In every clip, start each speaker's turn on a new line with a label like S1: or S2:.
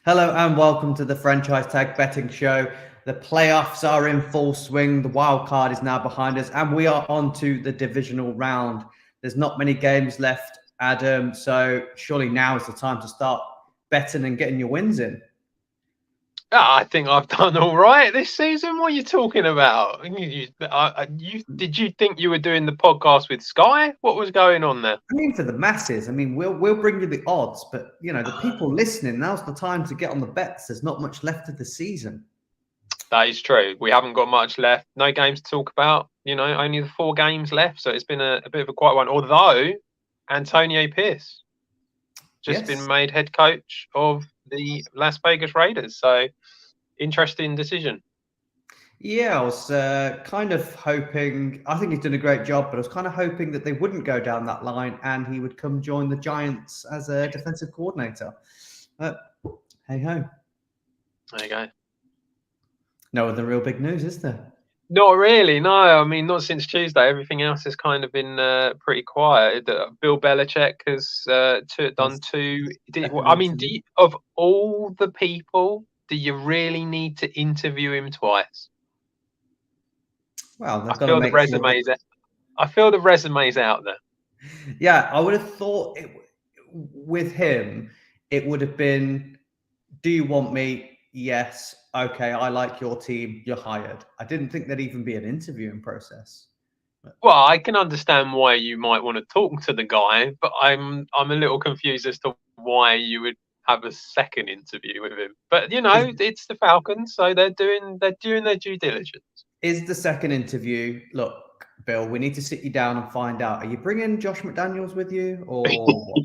S1: Hello and welcome to the Franchise Tag Betting Show. The playoffs are in full swing. The wild card is now behind us, and we are on to the divisional round. There's not many games left, Adam, so surely now is the time to start betting and getting your wins in.
S2: I think I've done all right this season. What are you talking about? Did you think you were doing the podcast with Sky? What was going on there?
S1: I mean, for the masses, we'll bring you the odds, but the people listening, now's the time to get on the bets. There's not much left of the season.
S2: That is true. We haven't got much left. No games to talk about. Only the 4 games left. So it's been a bit of a quiet one. Although Antonio Pierce just been made head coach of the Las Vegas Raiders. So interesting decision.
S1: Yeah, I was kind of hoping, I think he's done a great job, but I was kind of hoping that they wouldn't go down that line and he would come join the Giants as a defensive coordinator. But hey ho.
S2: There you go.
S1: No other real big news, is there?
S2: Not really, no. I mean, not since Tuesday. Everything else has kind of been pretty quiet. Bill Belichick has done 2. Of all the people, do you really need to interview him twice?
S1: Well,
S2: I feel the resume's out there.
S1: Yeah, I would have thought with him, it would have been, do you want me? Yes. Okay, I like your team. You're hired. I didn't think there'd even be an interviewing process.
S2: Well, I can understand why you might want to talk to the guy, but I'm a little confused as to why you would have a second interview with him. But it's the Falcons, so they're doing their due diligence.
S1: Is the second interview, look, Bill, we need to sit you down and find out. Are you bringing Josh McDaniels with you, or what?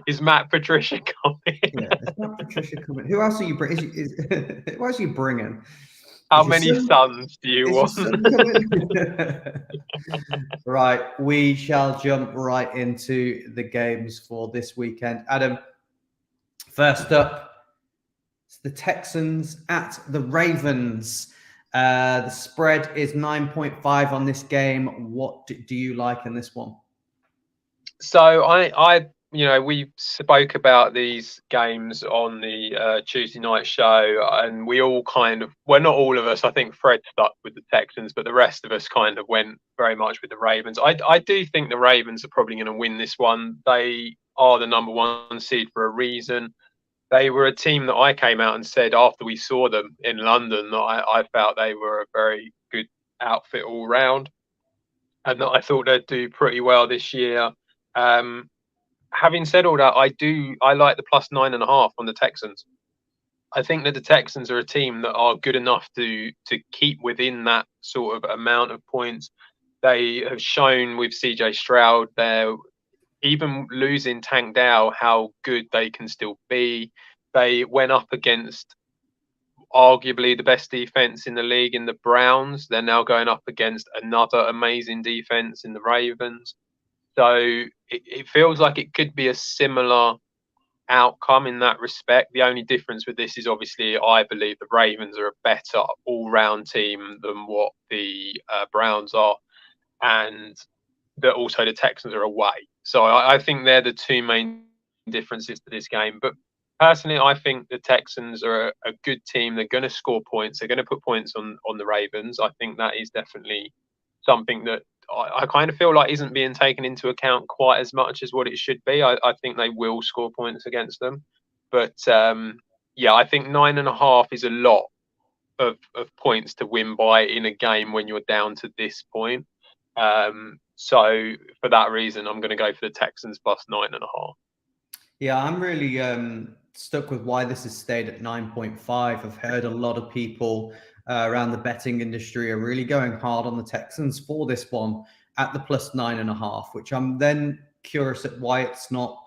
S2: Is Matt Patricia coming?
S1: Yeah, is Matt Patricia coming? Who else are you bringing? Who else are you bringing?
S2: How many sons do you want?
S1: Right, we shall jump right into the games for this weekend. Adam, first up, it's the Texans at the Ravens. The spread is 9.5 on this game. What do you like in this one?
S2: So we spoke about these games on the Tuesday night show, and we all not all of us, I think Fred stuck with the Texans, but the rest of us kind of went very much with the Ravens. I do think the Ravens are probably going to win this one. They are the number 1 seed for a reason. They were a team that I came out and said after we saw them in London that I felt they were a very good outfit all round, and that I thought they'd do pretty well this year. Having said all that, I like the plus 9.5 on the Texans. I think that the Texans are a team that are good enough to keep within that sort of amount of points. They have shown with CJ Stroud, they're even losing Tank Dell, how good they can still be. They went up against arguably the best defense in the league in the Browns. They're now going up against another amazing defense in the Ravens. So it feels like it could be a similar outcome in that respect. The only difference with this is obviously I believe the Ravens are a better all-round team than what the Browns are, and that also the Texans are away. So I think they're the 2 main differences to this game. But personally, I think the Texans are a good team. They're going to score points. They're going to put points on the Ravens. I think that is definitely something that I kind of feel like isn't being taken into account quite as much as what it should be. I think they will score points against them. But I think 9.5 is a lot of points to win by in a game when you're down to this point. So for that reason, I'm going to go for the Texans plus 9.5.
S1: Yeah, I'm really stuck with why this has stayed at 9.5. I've heard a lot of people around the betting industry are really going hard on the Texans for this one at the plus 9.5, which I'm then curious at why it's not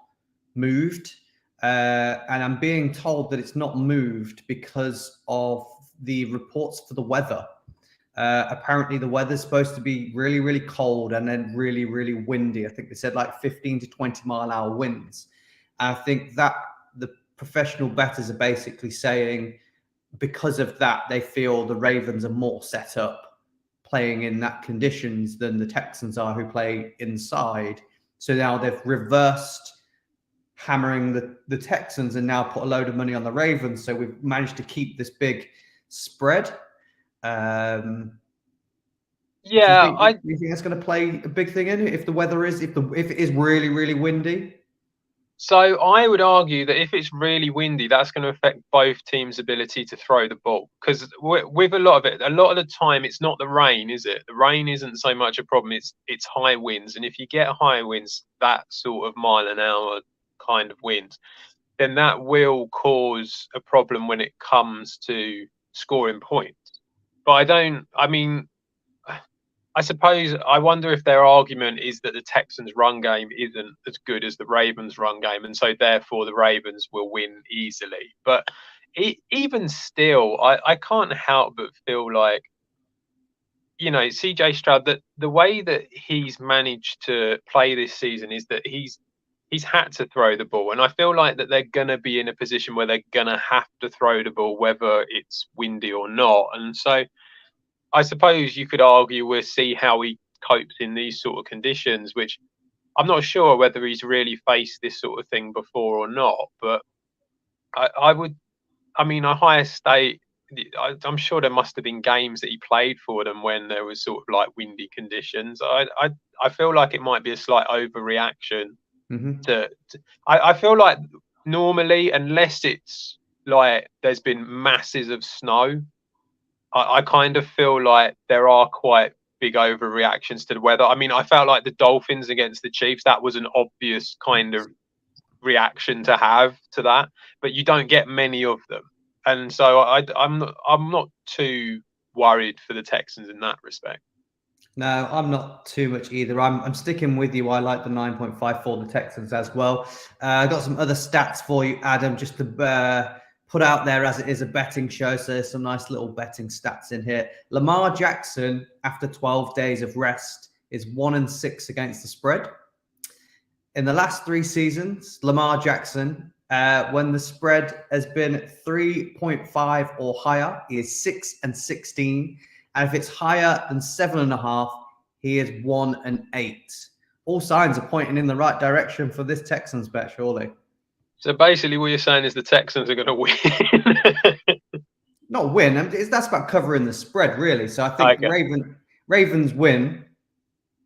S1: moved. And I'm being told that it's not moved because of the reports for the weather. Apparently the weather's supposed to be really, really cold and then really, really windy. I think they said like 15 to 20 mile hour winds. I think that the professional bettors are basically saying because of that, they feel the Ravens are more set up playing in that conditions than the Texans are who play inside. So now they've reversed hammering the Texans and now put a load of money on the Ravens. So we've managed to keep this big spread.
S2: Yeah,
S1: do you think that's going to play a big thing in if the weather is if it is really really windy?
S2: So I would argue that if it's really windy, that's going to affect both teams' ability to throw the ball. Because with a lot of it, a lot of the time, it's not the rain, is it? The rain isn't so much a problem. It's high winds, and if you get high winds, that sort of mile an hour kind of wind, then that will cause a problem when it comes to scoring points. But I don't. I mean, I suppose I wonder if their argument is that the Texans' run game isn't as good as the Ravens' run game, and so therefore the Ravens will win easily. But even still, I can't help but feel like, CJ Stroud, that the way that he's managed to play this season is that he's had to throw the ball, and I feel like that they're gonna be in a position where they're gonna have to throw the ball whether it's windy or not, and so. I suppose you could argue we'll see how he copes in these sort of conditions, which I'm not sure whether he's really faced this sort of thing before or not. But I would, I mean, Ohio State, I'm sure there must have been games that he played for them when there was sort of like windy conditions. I feel like it might be a slight overreaction I feel like normally, unless it's like there's been masses of snow, I kind of feel like there are quite big overreactions to the weather. I mean, I felt like the Dolphins against the Chiefs, that was an obvious kind of reaction to have to that, but you don't get many of them. And so I'm not too worried for the Texans in that respect.
S1: No, I'm not too much either. I'm sticking with you. I like the 9.5 for the Texans as well. I got some other stats for you, Adam, just to put out there as it is a betting show. So there's some nice little betting stats in here. Lamar Jackson, after 12 days of rest, is 1-6 against the spread. In the last 3 seasons, Lamar Jackson, when the spread has been 3.5 or higher, he is 6-16. And if it's higher than 7.5, he is 1-8. All signs are pointing in the right direction for this Texans bet, surely.
S2: So basically, what you're saying is the Texans are going to win.
S1: Not win. That's about covering the spread, really. So I think Ravens win,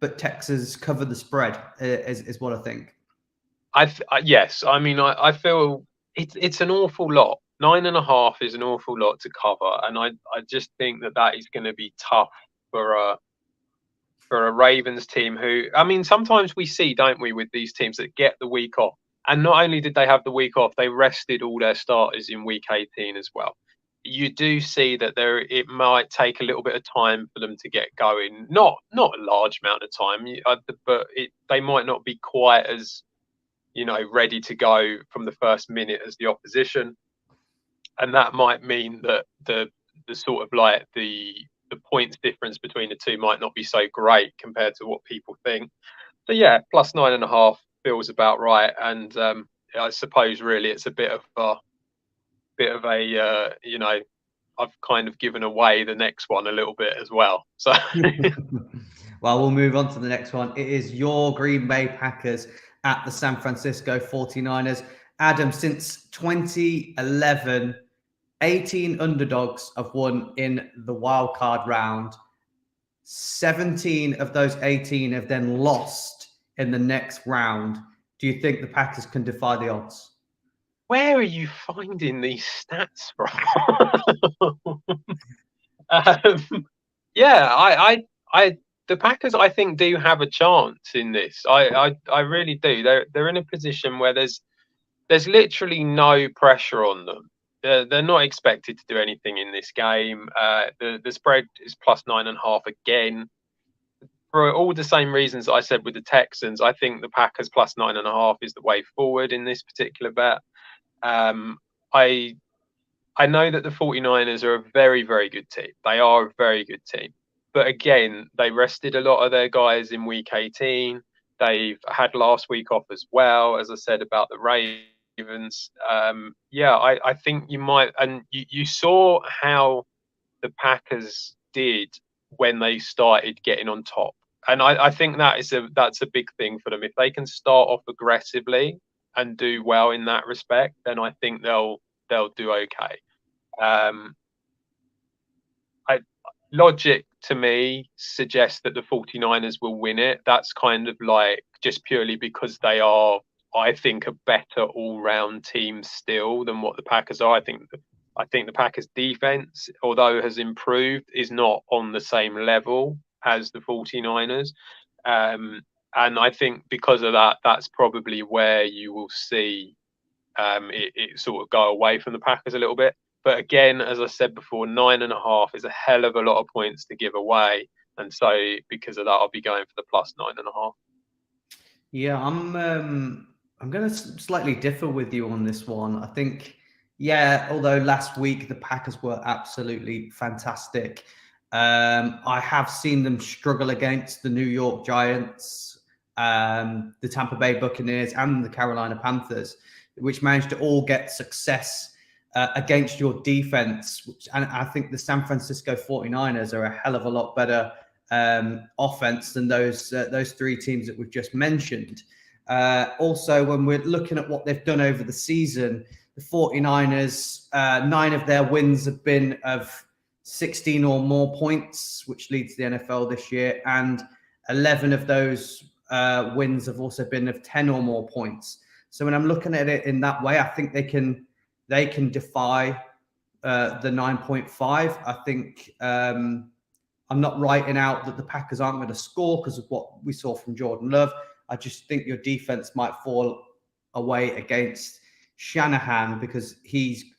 S1: but Texans cover the spread is what I think.
S2: Yes. I mean, I feel it's an awful lot. 9.5 is an awful lot to cover, and I just think that is going to be tough for a Ravens team who, I mean, sometimes we see, don't we, with these teams that get the week off. And not only did they have the week off, they rested all their starters in week 18 as well. You do see that it might take a little bit of time for them to get going. Not a large amount of time, but they might not be quite as, ready to go from the first minute as the opposition. And that might mean that the sort of like the points difference between the two might not be so great compared to what people think. So yeah, plus 9.5 feels about right, and I suppose really it's a bit of a I've kind of given away the next one a little bit as well. So
S1: well, we'll move on to the next one. It is your Green Bay Packers at the San Francisco 49ers. Adam, since 2011, 18 underdogs have won in the wild card round. 17 of those 18 have then lost in the next round. Do you think the Packers can defy the odds?
S2: Where are you finding these stats from? Yeah, the Packers, I think, do have a chance in this. I really do. They're in a position where there's literally no pressure on them. They're not expected to do anything in this game. The spread is plus 9.5 again. For all the same reasons I said with the Texans, I think the Packers plus 9.5 is the way forward in this particular bet. I know that the 49ers are a very, very good team. They are a very good team. But again, they rested a lot of their guys in week 18. They've had last week off as well, as I said about the Ravens. I think you might, and you saw how the Packers did when they started getting on top. And I think that's a big thing for them. If they can start off aggressively and do well in that respect, then I think they'll do okay. Logic to me suggests that the 49ers will win it. That's kind of like just purely because they are, I think, a better all-round team still than what the Packers are. I think the Packers defense, although has improved, is not on the same level as the 49ers. And I think because of that, that's probably where you will see it sort of go away from the Packers a little bit. But again, as I said before, 9.5 is a hell of a lot of points to give away. And so because of that, I'll be going for the plus 9.5.
S1: Yeah, I'm going to slightly differ with you on this one. I think, yeah, although last week the Packers were absolutely fantastic, I have seen them struggle against the New York Giants, the Tampa Bay Buccaneers, and the Carolina Panthers, which managed to all get success against your defense. And I think the San Francisco 49ers are a hell of a lot better offense than those three teams that we've just mentioned. Also, when we're looking at what they've done over the season, the 49ers, 9 of their wins have been of 16 or more points, which leads the NFL this year, and 11 of those wins have also been of 10 or more points. So when I'm looking at it in that way, I think they can defy the 9.5. I think I'm not writing out that the Packers aren't going to score because of what we saw from Jordan Love. I just think your defense might fall away against Shanahan because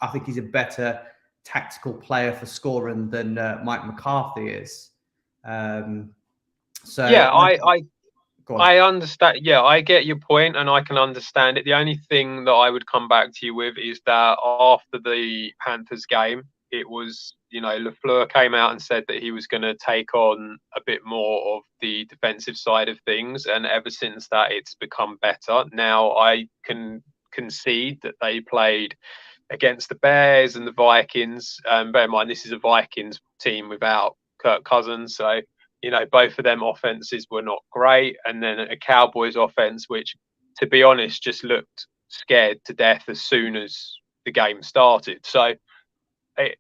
S1: I think he's a better tactical player for scoring than Mike McCarthy is. So
S2: yeah, I understand. Yeah, I get your point and I can understand it. The only thing that I would come back to you with is that after the Panthers game, it was, LaFleur came out and said that he was going to take on a bit more of the defensive side of things. And ever since that, it's become better. Now, I can concede that they played against the Bears and the Vikings. Bear in mind, this is a Vikings team without Kirk Cousins. So, both of them offenses were not great. And then a Cowboys offense, which, to be honest, just looked scared to death as soon as the game started. So I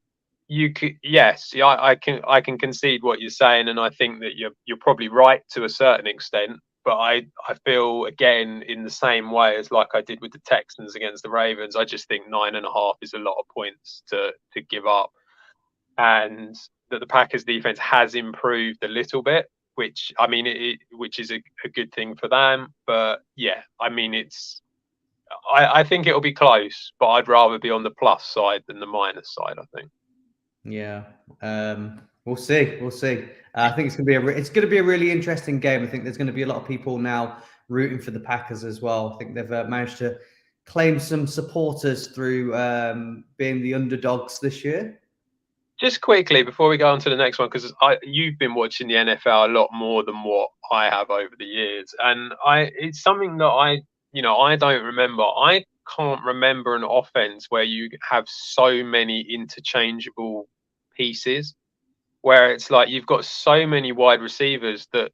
S2: can concede what you're saying. And I think that you're probably right to a certain extent. But I feel, again, in the same way as like I did with the Texans against the Ravens, I just think 9.5 is a lot of points to give up. And that the Packers defense has improved a little bit, which is a good thing for them. But yeah, I think it'll be close, but I'd rather be on the plus side than the minus side, I think.
S1: Yeah, we'll see. I think it's going to be a really interesting game. I think there's going to be a lot of people now rooting for the Packers as well. I think they've managed to claim some supporters through being the underdogs this year.
S2: Just quickly before we go on to the next one, because you've been watching the NFL a lot more than what I have over the years, and it's something that I don't remember. I can't remember an offense where you have so many interchangeable pieces, where it's like you've got so many wide receivers that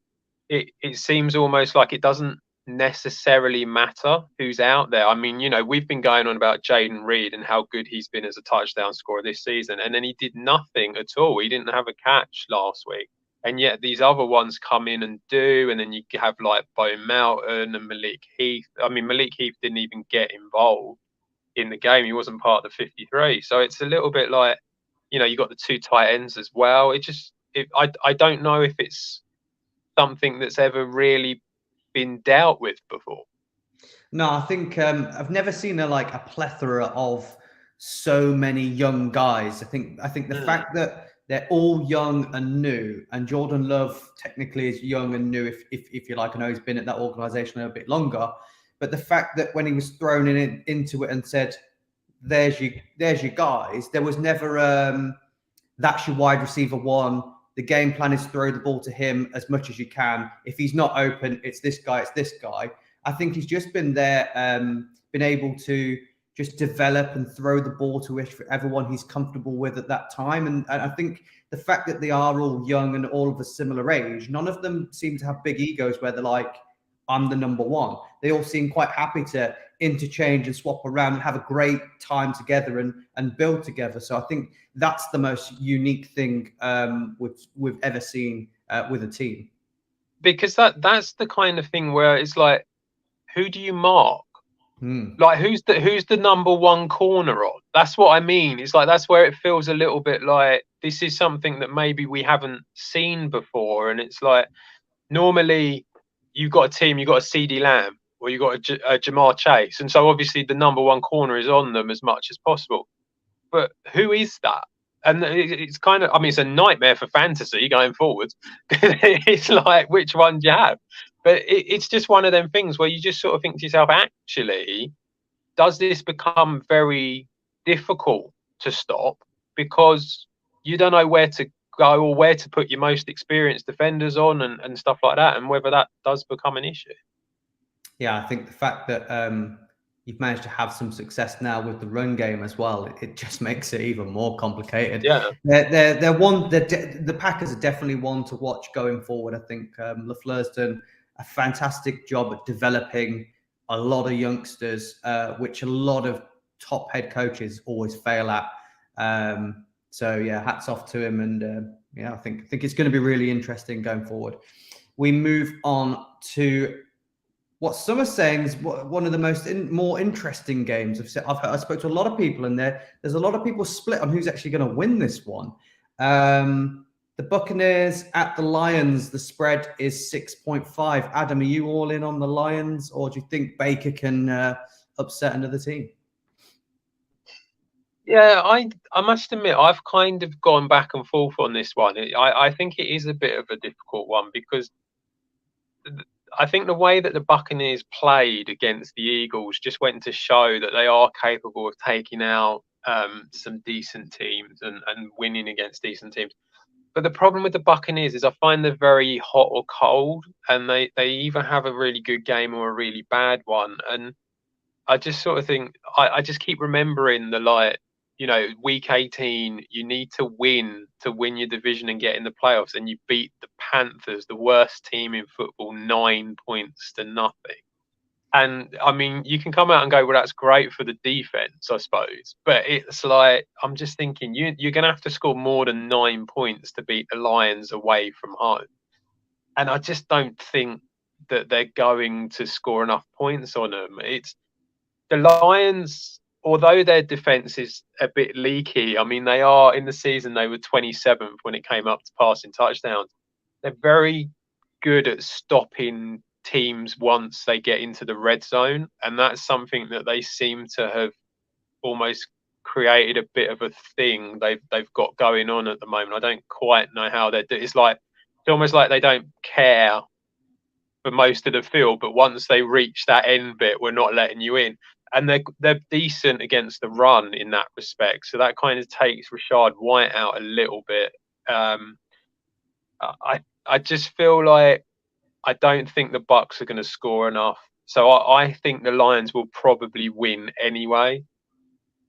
S2: it seems almost like it doesn't necessarily matter who's out there. I mean, we've been going on about Jaden Reed and how good he's been as a touchdown scorer this season, and then he did nothing at all. He didn't have a catch last week, and yet these other ones come in and do. And then you have like Bo Melton and Malik Heath. I mean, Malik Heath didn't even get involved in the game. He wasn't part of the 53. So it's a little bit like, you got the 2 tight ends as well. I don't know if it's something that's ever really been dealt with before.
S1: No, I think I've never seen a plethora of so many young guys. I think the fact that they're all young and new, and Jordan Love technically is young and new, if you like. I know he's been at that organization a bit longer, but the fact that when he was thrown into it and said, "There's your guys," there was never that's your wide receiver one. The game plan is throw the ball to him as much as you can. If he's not open, it's this guy, it's this guy. I think he's just been there, been able to just develop and throw the ball to everyone he's comfortable with at that time. And I think the fact that they are all young and all of a similar age, none of them seem to have big egos where they're like, I'm the number one. They all seem quite happy to interchange and swap around and have a great time together and build together. So I think that's the most unique thing we've ever seen with a team.
S2: Because that's the kind of thing where it's like, who do you mark? Like who's the number one corner on? That's what I mean. It's like that's where it feels a little bit like this is something that maybe we haven't seen before. And it's like normally you've got a team, you've got a CD Lamb or you've got a Jamar Chase, and so obviously the number one corner is on them as much as possible. But who is that? And it's kind of, I mean, it's a nightmare for fantasy going forwards. It's like, which one do you have? But it's just one of them things where you just sort of think to yourself, actually, does this become very difficult to stop because you don't know where to go or where to put your most experienced defenders on and stuff like that, and whether that does become an issue?
S1: Yeah, I think the fact that you've managed to have some success now with the run game as well, it just makes it even more complicated.
S2: Yeah,
S1: the Packers are definitely one to watch going forward. I think LaFleur's done a fantastic job at developing a lot of youngsters, which a lot of top head coaches always fail at. So yeah, hats off to him, and yeah, I think it's going to be really interesting going forward. We move on to what some are saying is one of the more interesting games. I spoke to a lot of people, and there's a lot of people split on who's actually going to win this one. The Buccaneers at the Lions, the spread is 6.5. Adam, are you all in on the Lions, or do you think Baker can upset another team?
S2: Yeah, I must admit I've kind of gone back and forth on this one. I think it is a bit of a difficult one because I think the way that the Buccaneers played against the Eagles just went to show that they are capable of taking out some decent teams and winning against decent teams. But the problem with the Buccaneers is I find they're very hot or cold, and they either have a really good game or a really bad one. And I just sort of think I just keep remembering week 18, you need to win your division and get in the playoffs, and you beat the Panthers, the worst team in football, 9 points to nothing. And I mean, you can come out and go, well, that's great for the defense, I suppose. But it's like, I'm just thinking you're going to have to score more than 9 points to beat the Lions away from home. And I just don't think that they're going to score enough points on them. It's the Lions, although their defense is a bit leaky. I mean, they are in the season, they were 27th when it came up to passing touchdowns. They're very good at stopping teams once they get into the red zone, and that's something that they seem to have almost created a bit of a thing they've got going on at the moment. I don't quite know how they're doing. It's almost like they don't care for most of the field, but once they reach that end bit, we're not letting you in. And they're decent against the run in that respect, so that kind of takes Rachaad White out a little bit. I just feel like I don't think the Bucs are going to score enough. So I think the Lions will probably win anyway.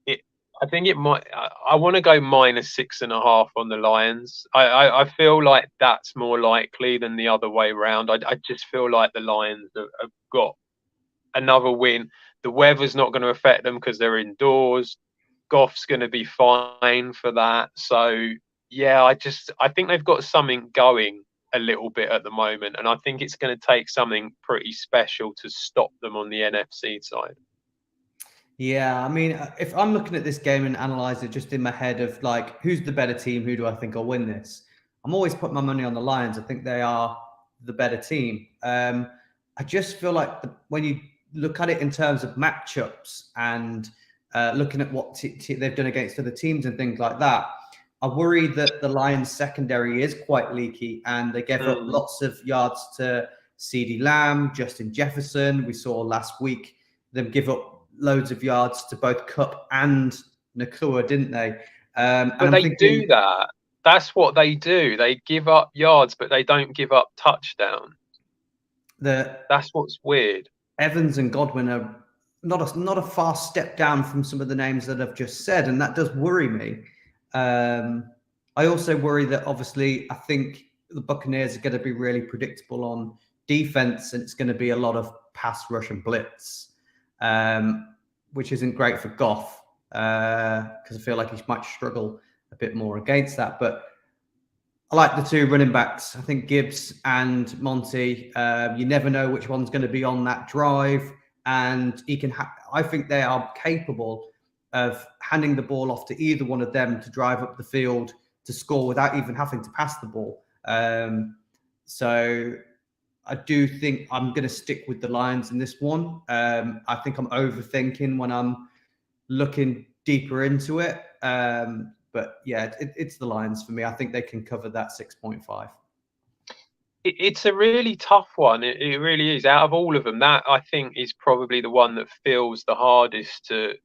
S2: I think it might. I want to go -6.5 on the Lions. I feel like that's more likely than the other way around. I just feel like the Lions have got another win. The weather's not going to affect them because they're indoors. Goff's going to be fine for that. So yeah, I think they've got something going a little bit at the moment, and I think it's going to take something pretty special to stop them on the NFC side.
S1: Yeah, I mean, if I'm looking at this game and analyze it just in my head of like, who's the better team? Who do I think will win this? I'm always putting my money on the Lions. I think they are the better team. I just feel like when you look at it in terms of matchups and looking at what they've done against other teams and things like that, I worry that the Lions secondary is quite leaky, and they gave up lots of yards to CeeDee Lamb, Justin Jefferson. We saw last week them give up loads of yards to both Kupp and Nakua, didn't they?
S2: But they do that. That's what they do. They give up yards, but they don't give up touchdowns. That's what's weird.
S1: Evans and Godwin are not a far step down from some of the names that I've just said, and that does worry me. I also worry that obviously I think the Buccaneers are going to be really predictable on defense, and it's going to be a lot of pass rush and blitz. which isn't great for Goff because I feel like he might struggle a bit more against that. But I like the two running backs. I think Gibbs and Monty. You never know which one's going to be on that drive, and he can. I think they are capable of handing the ball off to either one of them to drive up the field to score without even having to pass the ball. So I do think I'm going to stick with the Lions in this one. I think I'm overthinking when I'm looking deeper into it. But yeah, it's the Lions for me. I think they can cover that 6.5.
S2: It's a really tough one. It really is. Out of all of them, that I think is probably the one that feels the hardest to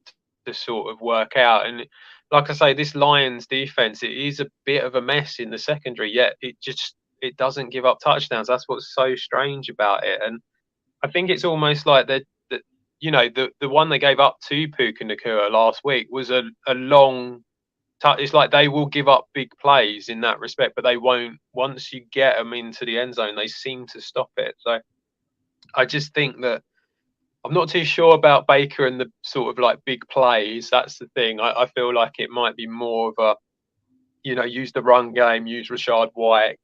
S2: sort of work out. And like I say, this Lions defense, it is a bit of a mess in the secondary, yet it doesn't give up touchdowns. That's what's so strange about it. And I think it's almost like the one they gave up to Puka Nacua last week was a long touch. It's like they will give up big plays in that respect, but they won't. Once you get them into the end zone, they seem to stop it. So I just think that I'm not too sure about Baker and the sort of like big plays. That's the thing. I feel like it might be more of a, use the run game, use Rashad White.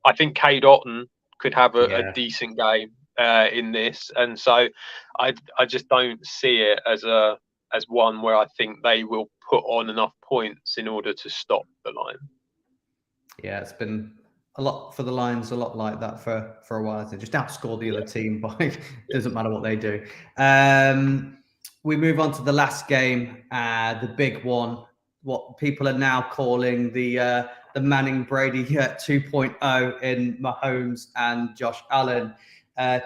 S2: I think Cade Otton could have a decent game in this, and so I just don't see it as one where I think they will put on enough points in order to stop the line.
S1: Yeah, it's been a lot for the Lions, a lot like that for a while. They just outscore the other team by it doesn't matter what they do. We move on to the last game, the big one, what people are now calling the Manning Brady 2.0 in Mahomes and Josh Allen.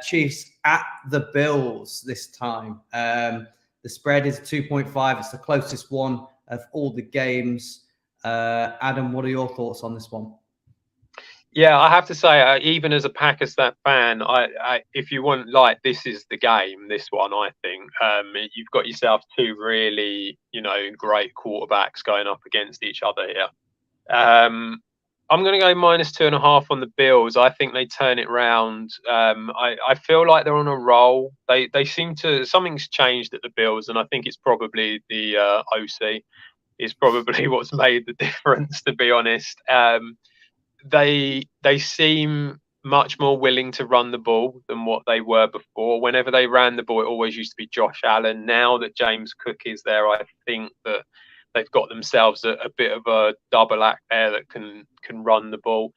S1: Chiefs at the Bills this time. The spread is 2.5. It's the closest one of all the games. Adam, what are your thoughts on this one?
S2: Yeah, I have to say, even as a Pakistan fan, if you want, like, this is the game, this one, I think. You've got yourself two really, great quarterbacks going up against each other here. I'm going to go -2.5 on the Bills. I think they turn it round. I feel like they're on a roll. They seem to, something's changed at the Bills, and I think it's probably the OC is probably what's made the difference, to be honest. They seem much more willing to run the ball than what they were before. Whenever they ran the ball, it always used to be Josh Allen. Now that James Cook is there, I think that they've got themselves a bit of a double act there that can run the ball.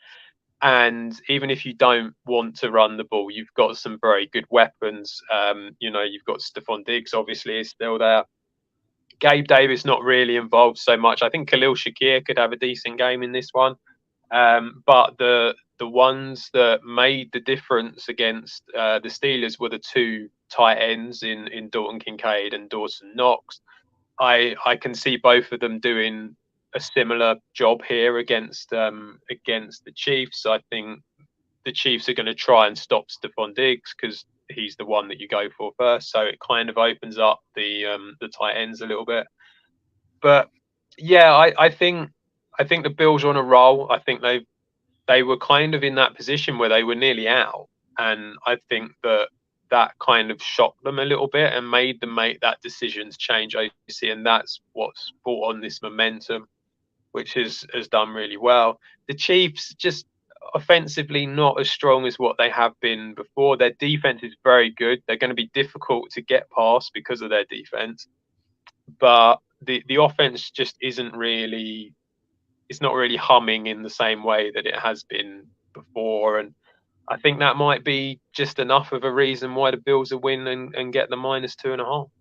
S2: And even if you don't want to run the ball, you've got some very good weapons. You've got Stephon Diggs, obviously, is still there. Gabe Davis not really involved so much. I think Khalil Shakir could have a decent game in this one. But the ones that made the difference against the Steelers were the two tight ends in Dalton Kincaid and Dawson Knox. I can see both of them doing a similar job here against the Chiefs. I think the Chiefs are going to try and stop Stephon Diggs because he's the one that you go for first. So it kind of opens up the tight ends a little bit. But yeah, I think the Bills are on a roll. I think they were kind of in that position where they were nearly out, and I think that kind of shocked them a little bit and made them make that decision to change OC, and that's what's brought on this momentum, which has done really well. The Chiefs just offensively not as strong as what they have been before. Their defense is very good. They're going to be difficult to get past because of their defense, but the offense just isn't really. It's not really humming in the same way that it has been before. And I think that might be just enough of a reason why the Bills will win and get the -2.5.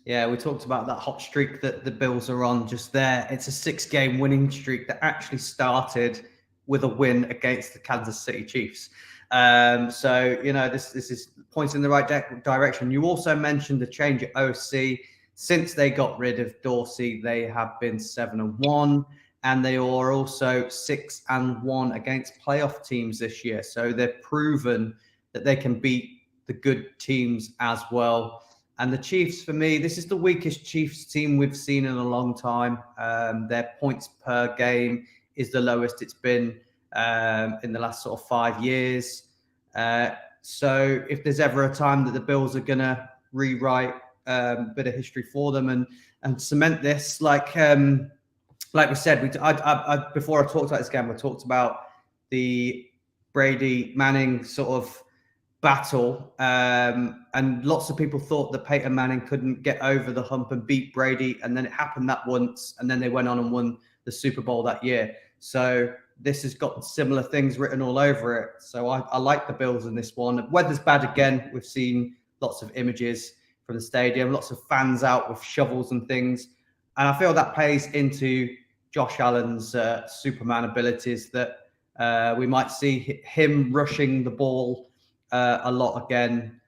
S1: Yeah, we talked about that hot streak that the Bills are on just there. It's a 6-game winning streak that actually started with a win against the Kansas City Chiefs. So, this is points in the right direction. You also mentioned the change at OC. Since they got rid of Dorsey, they have been 7-1. And they are also 6-1 against playoff teams this year. So they've proven that they can beat the good teams as well. And the Chiefs, for me, this is the weakest Chiefs team we've seen in a long time. Their points per game is the lowest it's been in the last sort of 5 years. So if there's ever a time that the Bills are going to rewrite bit of history for them and cement this. Like we said, before I talked about this game, I talked about the Brady Manning sort of battle, and lots of people thought that Peyton Manning couldn't get over the hump and beat Brady, and then it happened that once, and then they went on and won the Super Bowl that year. So this has got similar things written all over it. So I like the Bills in this one. Weather's bad again. We've seen lots of images from the stadium, lots of fans out with shovels and things, and I feel that plays into Josh Allen's Superman abilities, that we might see him rushing the ball a lot again,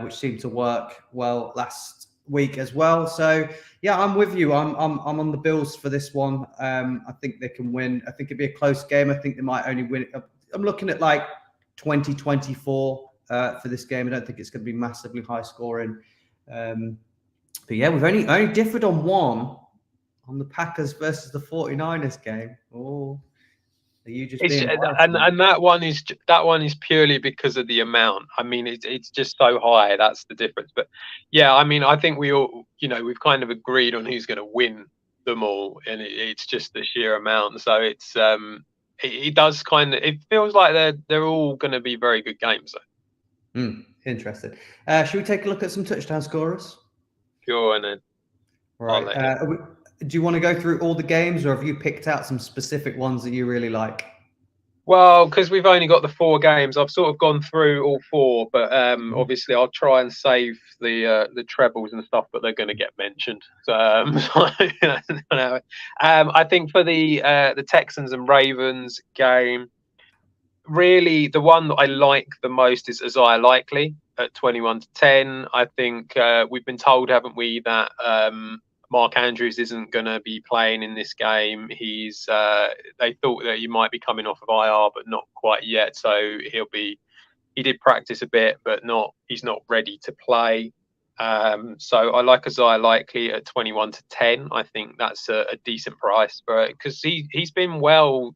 S1: which seemed to work well last week as well. So yeah, I'm with you. I'm on the Bills for this one. I think they can win. I think it'd be a close game. I think they might only win. I'm looking at like 20-24 for this game. I don't think it's going to be massively high scoring. But yeah, we've only differed on one, on the Packers versus the 49ers game. Oh. You just
S2: and that one is purely because of the amount. I mean, it's just so high. That's the difference. But yeah, I mean, I think we all, we've kind of agreed on who's going to win them all, and it's just the sheer amount. So it's it does kind of, it feels like they're all going to be very good games.
S1: Interesting. Should we take a look at some touchdown scorers?
S2: Sure, and then
S1: right. Do you want to go through all the games, or have you picked out some specific ones that you really like?
S2: Well, because we've only got the 4 games, I've sort of gone through all 4, but obviously I'll try and save the trebles and stuff, but they're going to get mentioned. So, I think for the Texans and Ravens game, really the one that I like the most is Isaiah Likely at 21-10. I think we've been told, haven't we, that Mark Andrews isn't going to be playing in this game. He's they thought that he might be coming off of IR, but not quite yet. So he did practice a bit, but he's not ready to play. So I like Isaiah Likely at 21-10. I think that's a decent price for it, because he's been well,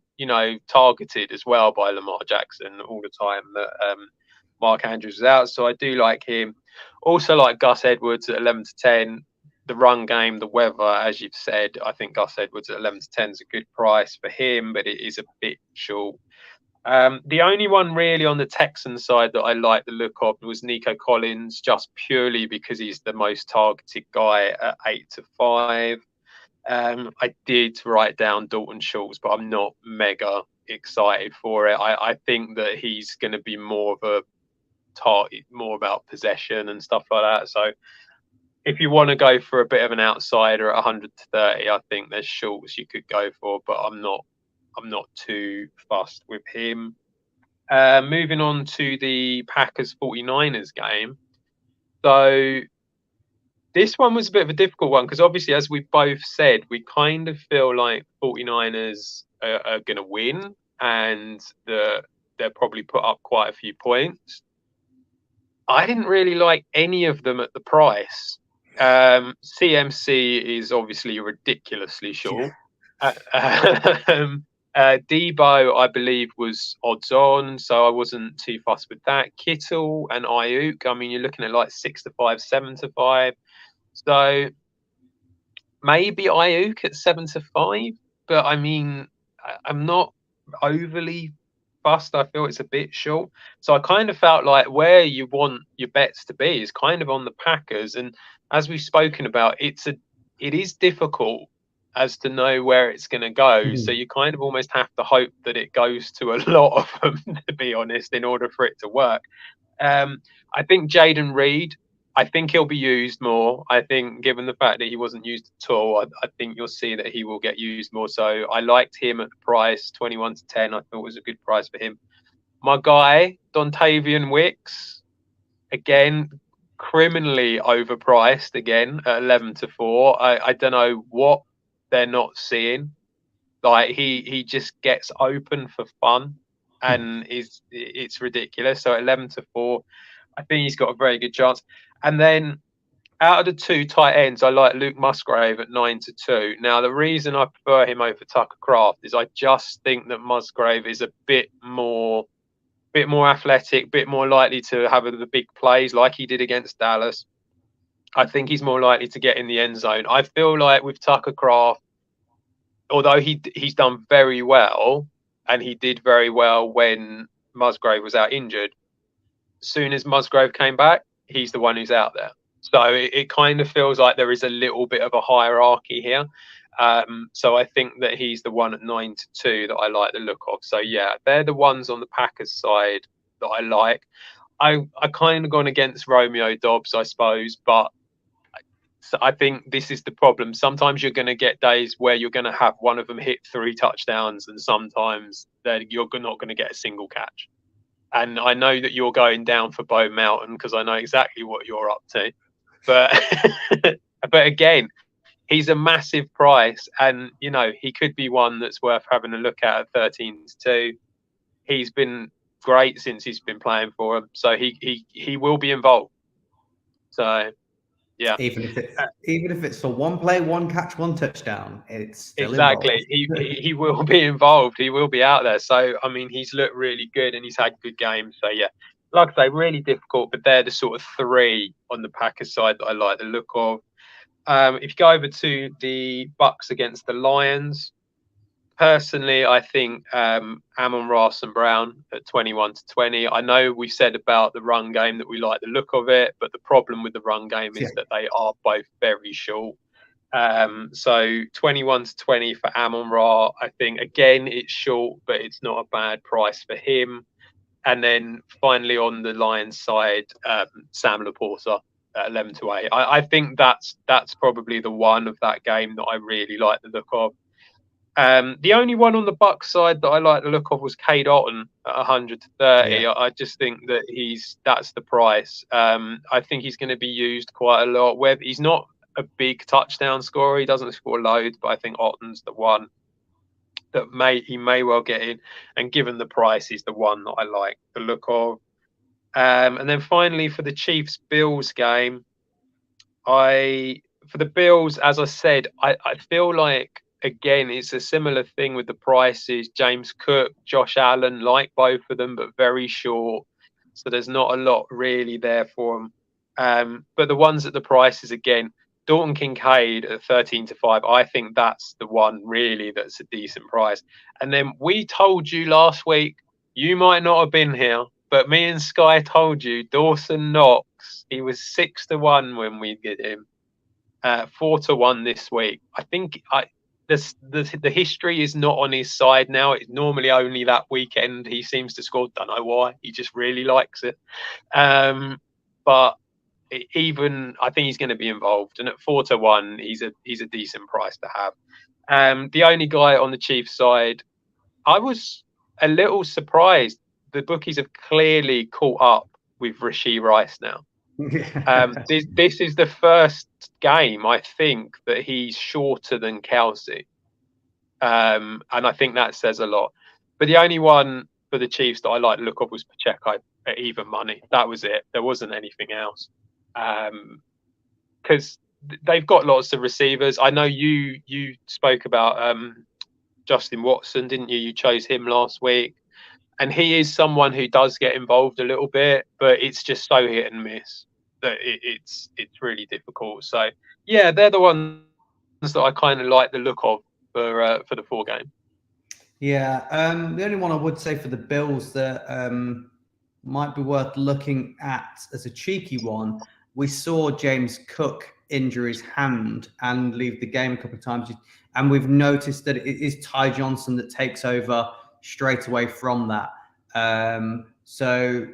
S2: targeted as well by Lamar Jackson all the time that Mark Andrews is out. So I do like him. Also like Gus Edwards at 11-10. The run game, the weather, as you've said, I think Gus Edwards at 11-10 is a good price for him, but it is a bit short. The only one really on the Texans side that I like the look of was Nico Collins, just purely because he's the most targeted guy at 8-5. I did write down Dalton Schultz, but I'm not mega excited for it. I think that he's going to be more of a target, more about possession and stuff like that. So if you want to go for a bit of an outsider at 100-30, I think there's Schultz you could go for, but I'm not too fussed with him. Moving on to the Packers 49ers game. So this one was a bit of a difficult one, because obviously, as we both said, we kind of feel like 49ers are going to win, and they'll probably put up quite a few points. I didn't really like any of them at the price. CMC is obviously ridiculously short. Debo, I believe, was odds on, so I wasn't too fussed with that. Kittle and Ayuk, I mean, you're looking at like 6-5, 7-5. So maybe Ayuk at 7-5, but I mean, I'm not overly fussed. I feel it's a bit short. So I kind of felt like where you want your bets to be is kind of on the Packers. And as we've spoken about, it is difficult as to know where it's going to go. Mm-hmm. So you kind of almost have to hope that it goes to a lot of them, to be honest, in order for it to work. I think Jaden Reed, I think he'll be used more. I think given the fact that he wasn't used at all, I think you'll see that he will get used more. So I liked him at the price, 21-10. I thought was a good price for him. My guy, Dontavian Wicks, again, criminally overpriced again at 11-4. I don't know what they're not seeing. Like he just gets open for fun, and it's ridiculous. So 11-4, I think he's got a very good chance. And then out of the 2 tight ends, I like Luke Musgrave at 9-2. Now the reason I prefer him over Tucker Kraft is I just think that Musgrave is a bit more athletic, bit more likely to have the big plays like he did against Dallas. I think he's more likely to get in the end zone. I feel like with Tucker Craft, although he's done very well, and he did very well when Musgrave was out injured, as soon as Musgrave came back, he's the one who's out there. So it kind of feels like there is a little bit of a hierarchy here. So I think that he's the one at 9-2 that I like the look of. So yeah, they're the ones on the Packers side that I like. I kind of gone against Romeo Dobbs, I suppose, but I think this is the problem. Sometimes you're going to get days where you're going to have one of them hit 3 touchdowns, and sometimes you're not going to get a single catch. And I know that you're going down for Bo Mountain because I know exactly what you're up to. But but again, he's a massive price, and he could be one that's worth having a look at 13-2. He's been great since he's been playing for him, so he will be involved. So yeah,
S1: even if it's for one play, one catch, one touchdown, it's still
S2: exactly. He will be involved. He will be out there. So I mean, he's looked really good and he's had good games. So yeah, like I say, really difficult. But they're the sort of 3 on the Packers side that I like the look of. If you go over to the Bucks against the Lions, personally, I think Amon-Ra St. Brown at 21-20. I know we said about the run game that we like the look of it, but the problem with the run game is that they are both very short. So 21-20 for Amon-Ra. I think again it's short, but it's not a bad price for him. And then finally on the Lions side, Sam Laporta at 11-8. I think that's probably the one of that game that I really like the look of. The only one on the Bucks side that I like the look of was Cade Otton at 130. Yeah. I just think that that's the price. I think he's going to be used quite a lot. Where he's not a big touchdown scorer, he doesn't score loads, but I think Otton's the one that he may well get in. And given the price, he's the one that I like the look of. And then finally for the Chiefs Bills game, for the Bills, as I said, I feel like, again, it's a similar thing with the prices. James Cook, Josh Allen, like both of them, but very short. So there's not a lot really there for them. But the ones at the prices, again, Dalton Kincaid at 13-5, I think that's the one really that's a decent price. And then we told you last week, you might not have been here, but me and Sky told you Dawson Knox, he was 6-1 when we did him. 4-1 this week. I think the history is not on his side now. It's normally only that weekend he seems to score. Don't know why. He just really likes it. But even I think he's going to be involved. And at 4-1, he's a decent price to have. The only guy on the Chiefs side, I was a little surprised. The bookies have clearly caught up with Rashee Rice now. This is the first game I think that he's shorter than Kelsey, and I think that says a lot. But the only one for the Chiefs that I like to look of was Pacheco at even money. That was it. There wasn't anything else, because they've got lots of receivers. I know you spoke about Justin Watson, didn't you? You chose him last week. And he is someone who does get involved a little bit, but it's just so hit and miss that it's really difficult. So yeah, they're the ones that I kind of like the look of for the 4 game.
S1: Yeah, the only one I would say for the Bills that might be worth looking at as a cheeky one, we saw James Cook injure his hand and leave the game a couple of times, and we've noticed that it is Ty Johnson that takes over straight away from that. So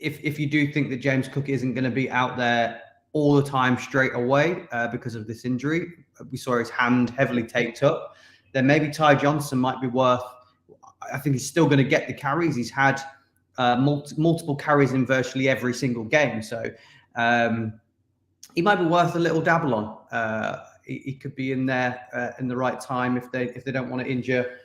S1: if you do think that James Cook isn't going to be out there all the time straight away because of this injury, we saw his hand heavily taped up, then maybe Ty Johnson might be worth. I think he's still going to get the carries. He's had multiple carries in virtually every single game, so he might be worth a little dabble on. He could be in there in the right time if they don't want to injure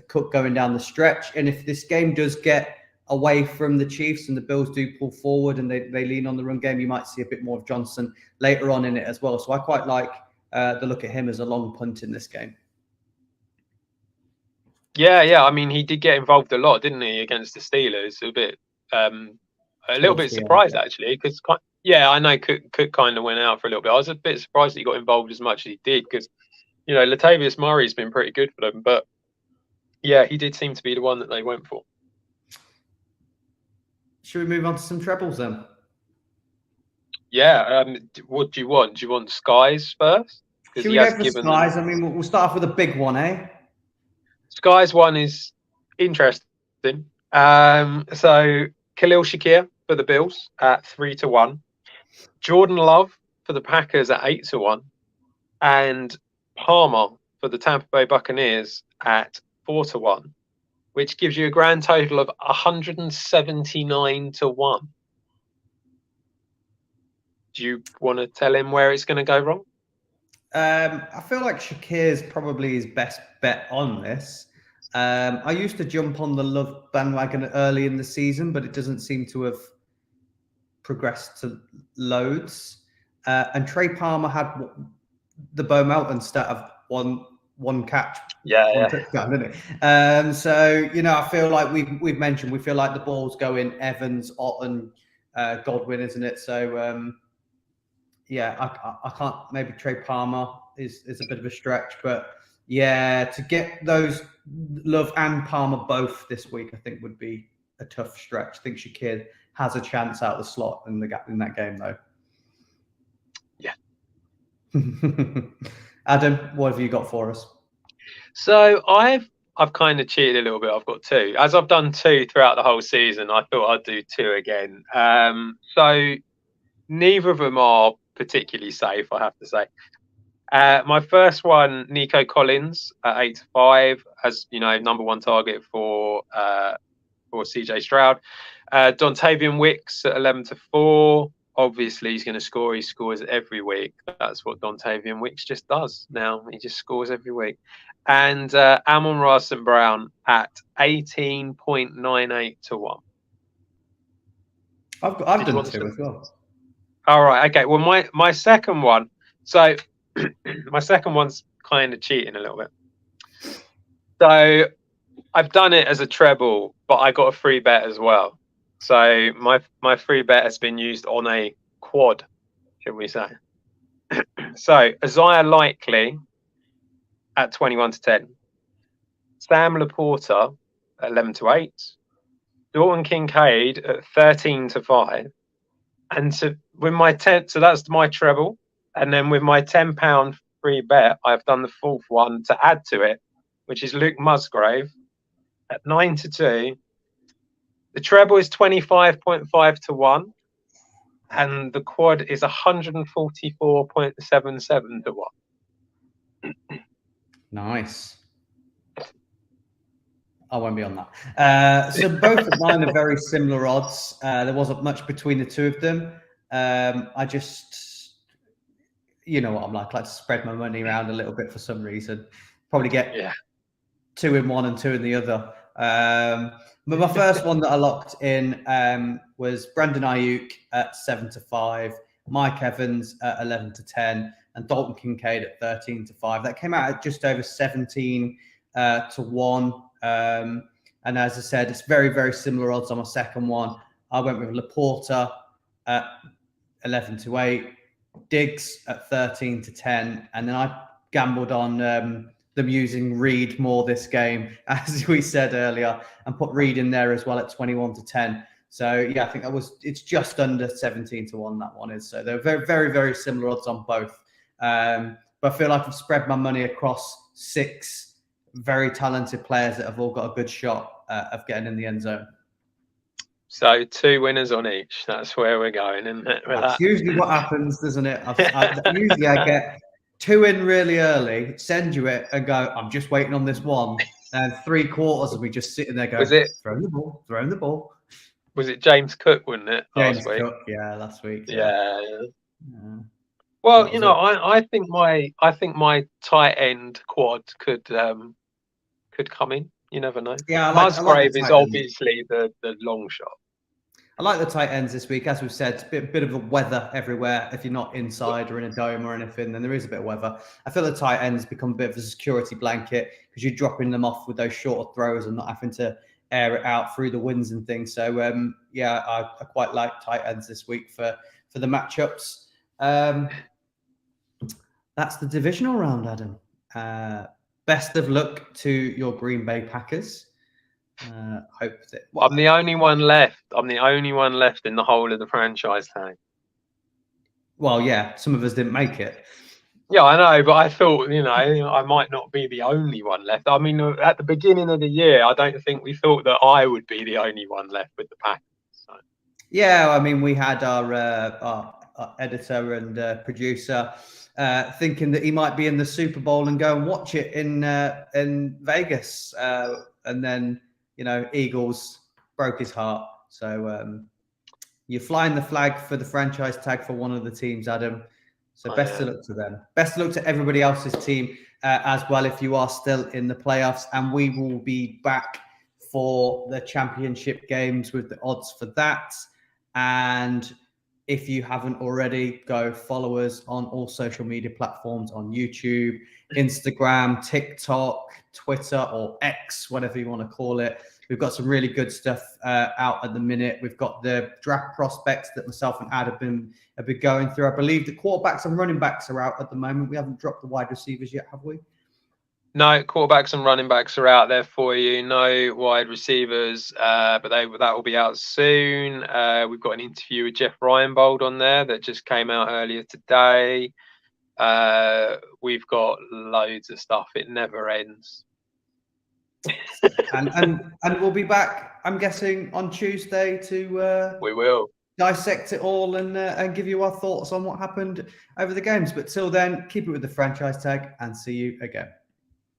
S1: Cook going down the stretch. And if this game does get away from the Chiefs and the Bills do pull forward and they lean on the run game, you might see a bit more of Johnson later on in it as well. So I quite like the look at him as a long punt in this game.
S2: Yeah. I mean, he did get involved a lot, didn't he, against the Steelers? A little bit surprised actually, because Yeah, I know Cook kind of went out for a little bit. I was a bit surprised that he got involved as much as he did because, Latavius Murray's been pretty good for them. But yeah, he did seem to be the one that they went for.
S1: Should we move on to some trebles then?
S2: Yeah. What do you want? Do you want Skies first?
S1: Should we go for Skies? I mean, we'll start off with a big one, eh?
S2: Skies one is interesting. So Khalil Shakir for the Bills at 3-1. Jordan Love for the Packers at 8-1. And Palmer for the Tampa Bay Buccaneers at 4-1, which gives you a grand total of 179-1. Do you want to tell him where it's going to go wrong?
S1: I feel like Shakir's probably his best bet on this. I used to jump on the Love bandwagon early in the season, but it doesn't seem to have progressed to loads. And Trey Palmer had the Bo Melton stat of one catch, one touchdown, didn't it? So I feel like we've mentioned we feel like the ball's going Evans, Otten, Godwin, isn't it? So I can't. Maybe Trey Palmer is a bit of a stretch, but yeah, to get those Love and Palmer both this week, I think would be a tough stretch. I think Shakir has a chance out the slot in that game, though.
S2: Yeah.
S1: Adam, what have you got for us?
S2: So I've kind of cheated a little bit. I've got 2. As I've done 2 throughout the whole season, I thought I'd do 2 again. So neither of them are particularly safe, I have to say. My first one, Nico Collins at 8-5, as number 1 target for CJ Stroud. Dontavian Wicks at 11-4. Obviously, he's going to score. He scores every week. That's what Dontavian Wicks just does now. He just scores every week. And Amon-Ra St. Brown at 18.98-1.
S1: I've done 2 as well.
S2: All right. Okay. Well, my second one. So my second one's kind of cheating a little bit. So I've done it as a treble, but I got a free bet as well. So my free bet has been used on a quad, should we say? So Isaiah Likely at 21-10, Sam Laporta at 11-8, Dalton Kincaid at 13-5, and with my 10, so that's my treble, and then with my £10 free bet, I've done the 4th one to add to it, which is Luke Musgrave at 9-2. The treble is 25.5-1, and the quad is 144.77-1.
S1: Nice. I won't be on that. So both of mine are very similar odds. There wasn't much between the 2 of them. I just, what I'm like to spread my money around a little bit for some reason. Probably get 2 in one and 2 in the other. But my first one that I locked in was Brandon Ayuk at 7-5, Mike Evans at 11-10, and Dalton Kincaid at 13-5. That came out at just over 17-1. And as I said, it's very, very similar odds on my second one. I went with Laporta at 11-8, Diggs at 13-10, and then I gambled on them using Reed more this game, as we said earlier, and put Reed in there as well at 21-10. So yeah, I think it's just under 17-1. That one is. So they're very, very, very similar odds on both. But I feel like I've spread my money across 6 very talented players that have all got a good shot of getting in the end zone.
S2: So 2 winners on each. That's where we're going, isn't it?
S1: That's usually what happens, doesn't it? Usually I get 2 in really early, send you it, and go, I'm just waiting on this one. And 3/4 of me just sitting there going, throwing the ball.
S2: Was it James Cook, wasn't it?
S1: James Cook, last week.
S2: Yeah. Well, I think my tight end quad could come in. You never know.
S1: Yeah,
S2: Musgrave is obviously the long shot.
S1: I like the tight ends this week. As we've said, it's a bit of the weather everywhere. If you're not inside or in a dome or anything, then there is a bit of weather. I feel the tight ends become a bit of a security blanket because you're dropping them off with those shorter throws and not having to air it out through the winds and things. So, I quite like tight ends this week for for the matchups. That's the divisional round, Adam. Best of luck to your Green Bay Packers. Hope that
S2: I'm the only one left. I'm the only one left in the whole of the franchise tag.
S1: Well, yeah, some of us didn't make it.
S2: Yeah, I know, but I thought, I might not be the only one left. I mean, at the beginning of the year, I don't think we thought that I would be the only one left with the Packers. So.
S1: Yeah, I mean, we had our editor and producer thinking that he might be in the Super Bowl and go and watch it in Vegas, and then Eagles broke his heart. So you're flying the flag for the franchise tag for one of the teams, Adam. So best of luck to them. Best of luck to everybody else's team as well if you are still in the playoffs. And we will be back for the championship games with the odds for that. And if you haven't already, go follow us on all social media platforms on YouTube, Instagram, TikTok, Twitter, or X, whatever you want to call it. We've got some really good stuff out at the minute. We've got the draft prospects that myself and Ad have been going through. I believe the quarterbacks and running backs are out at the moment. We haven't dropped the wide receivers yet, have we?
S2: No, quarterbacks and running backs are out there for you. No wide receivers, but that will be out soon. We've got an interview with Jeff Ryanbold on there that just came out earlier today. We've got loads of stuff. It never ends.
S1: and we'll be back, I'm guessing, on Tuesday to
S2: we will
S1: dissect it all and give you our thoughts on what happened over the games. But till then, keep it with the franchise tag and see you again.